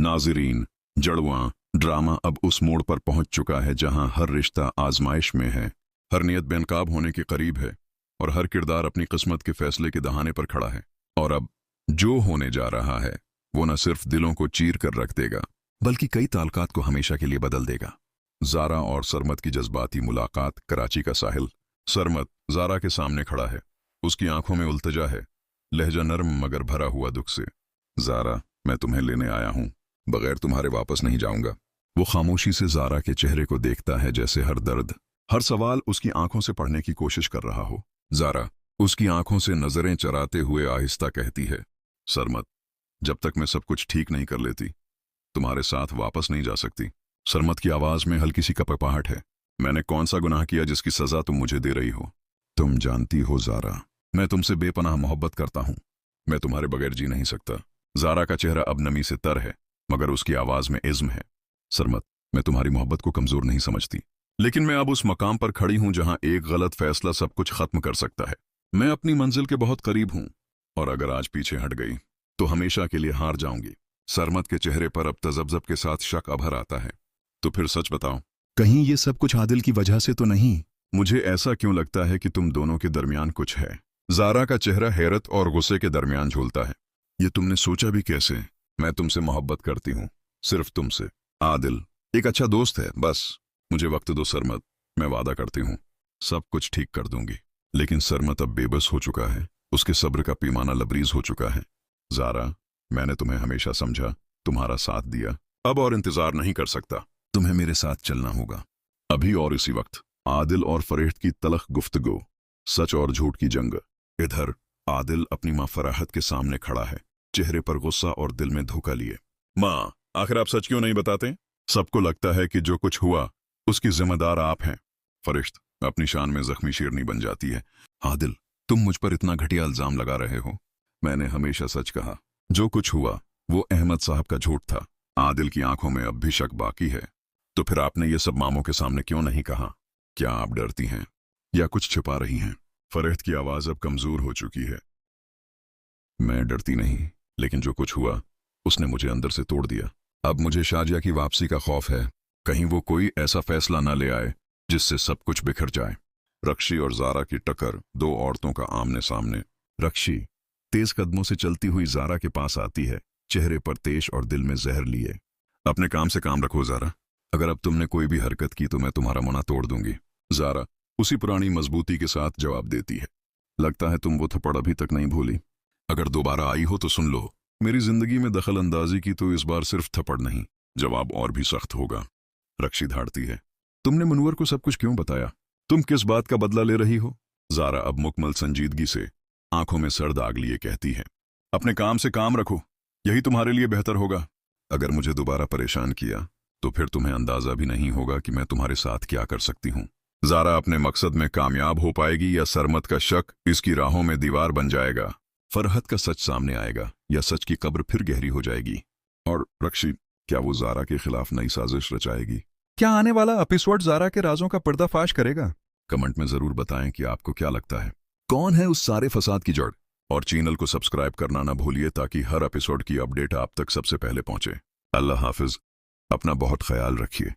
नाज़रीन, जड़वां ड्रामा अब उस मोड़ पर पहुंच चुका है जहां हर रिश्ता आजमाइश में है, हर नियत बेनकाब होने के करीब है और हर किरदार अपनी किस्मत के फैसले के दहाने पर खड़ा है। और अब जो होने जा रहा है वो न सिर्फ दिलों को चीर कर रख देगा बल्कि कई ताल्लुकात को हमेशा के लिए बदल देगा। ज़ारा और सरमत की जज्बाती मुलाकात। कराची का साहिल। सरमत ज़ारा के सामने खड़ा है, उसकी आंखों में उल्तजा है, लहजा नर्म मगर भरा हुआ दुख से। ज़ारा, मैं तुम्हें लेने आया हूं, बगैर तुम्हारे वापस नहीं जाऊंगा। वो खामोशी से ज़ारा के चेहरे को देखता है, जैसे हर दर्द, हर सवाल उसकी आंखों से पढ़ने की कोशिश कर रहा हो। ज़ारा उसकी आंखों से नजरें चराते हुए आहिस्ता कहती है, सरमत, जब तक मैं सब कुछ ठीक नहीं कर लेती तुम्हारे साथ वापस नहीं जा सकती। सरमत की आवाज में हल्की सी कपकपाहट है। मैंने कौन सा गुनाह किया जिसकी सजा तुम मुझे दे रही हो? तुम जानती हो ज़ारा, मैं तुमसे बेपनाह मोहब्बत करता हूं, मैं तुम्हारे बगैर जी नहीं सकता। ज़ारा का चेहरा अब नमी से तर है मगर उसकी आवाज में इज़्म है। सरमत, मैं तुम्हारी मोहब्बत को कमजोर नहीं समझती, लेकिन मैं अब उस मकाम पर खड़ी हूं जहां एक गलत फैसला सब कुछ खत्म कर सकता है। मैं अपनी मंजिल के बहुत करीब हूं और अगर आज पीछे हट गई तो हमेशा के लिए हार जाऊंगी। सरमत के चेहरे पर अब तजब्जब के साथ शक अभर आता है। तो फिर सच बताओ, कहीं ये सब कुछ आदिल की वजह से तो नहीं? मुझे ऐसा क्यों लगता है कि तुम दोनों के दरमियान कुछ है। ज़ारा का चेहरा हैरत और गुस्से के दरमियान झूलता है। ये तुमने सोचा भी कैसे? मैं तुमसे मोहब्बत करती हूँ, सिर्फ तुमसे। आदिल एक अच्छा दोस्त है, बस मुझे वक्त दो सरमत, मैं वादा करती हूँ सब कुछ ठीक कर दूंगी। लेकिन सरमत अब बेबस हो चुका है, उसके सब्र का पैमाना लबरीज हो चुका है। ज़ारा, मैंने तुम्हें हमेशा समझा, तुम्हारा साथ दिया, अब और इंतजार नहीं कर सकता, तुम्हें मेरे साथ चलना होगा, अभी और इसी वक्त। आदिल और फरेहत की तलख गुफ्तगू, सच और झूठ की जंग। इधर आदिल अपनी माँ फराहत के सामने खड़ा है, चेहरे पर गुस्सा और दिल में धोखा लिए। माँ, आखिर आप सच क्यों नहीं बताते? सबको लगता है कि जो कुछ हुआ उसकी जिम्मेदार आप हैं। फरिश्त अपनी शान में जख्मी शेरनी बन जाती है। आदिल, तुम मुझ पर इतना घटिया इल्जाम लगा रहे हो। मैंने हमेशा सच कहा, जो कुछ हुआ वो अहमद साहब का झूठ था। आदिल की आंखों में अब भी शक बाकी है। तो फिर आपने ये सब मामों के सामने क्यों नहीं कहा? क्या आप डरती हैं या कुछ छिपा रही हैं? फरेहत की आवाज अब कमजोर हो चुकी है। मैं डरती नहीं, लेकिन जो कुछ हुआ उसने मुझे अंदर से तोड़ दिया। अब मुझे शाजिया की वापसी का खौफ है, कहीं वो कोई ऐसा फैसला ना ले आए जिससे सब कुछ बिखर जाए। रक्षी और ज़ारा की टक्कर, दो औरतों का आमने सामने। रक्षी तेज कदमों से चलती हुई ज़ारा के पास आती है, चेहरे पर तेज और दिल में जहर लिए। अपने काम से काम रखो ज़ारा, अगर अब तुमने कोई भी हरकत की तो मैं तुम्हारा मुना तोड़ दूंगी। ज़ारा उसी पुरानी मजबूती के साथ जवाब देती है। लगता है तुम वो थप्पड़ अभी तक नहीं भूली। अगर दोबारा आई हो तो सुन लो, मेरी जिंदगी में दखल अंदाजी की तो इस बार सिर्फ थप्पड़ नहीं, जवाब और भी सख्त होगा। रक्षी धाड़ती है, तुमने मुनव्वर को सब कुछ क्यों बताया? तुम किस बात का बदला ले रही हो? ज़ारा अब मुकम्मल संजीदगी से, आंखों में सर्द आग लिए कहती है, अपने काम से काम रखो, यही तुम्हारे लिए बेहतर होगा। अगर मुझे दोबारा परेशान किया तो फिर तुम्हें अंदाजा भी नहीं होगा कि मैं तुम्हारे साथ क्या कर सकती हूँ। ज़ारा अपने मकसद में कामयाब हो पाएगी या सरमत का शक इसकी राहों में दीवार बन जाएगा? फरहत का सच सामने आएगा या सच की कब्र फिर गहरी हो जाएगी? और रक्षी, क्या वो ज़ारा के खिलाफ नई साजिश रचाएगी? क्या आने वाला एपिसोड ज़ारा के राजों का पर्दाफाश करेगा? कमेंट में जरूर बताएं कि आपको क्या लगता है, कौन है उस सारे फसाद की जड़। और चैनल को सब्सक्राइब करना ना भूलिए ताकि हर एपिसोड की अपडेट आप तक सबसे पहले पहुंचे। अल्लाह हाफिज, अपना बहुत ख्याल रखिए।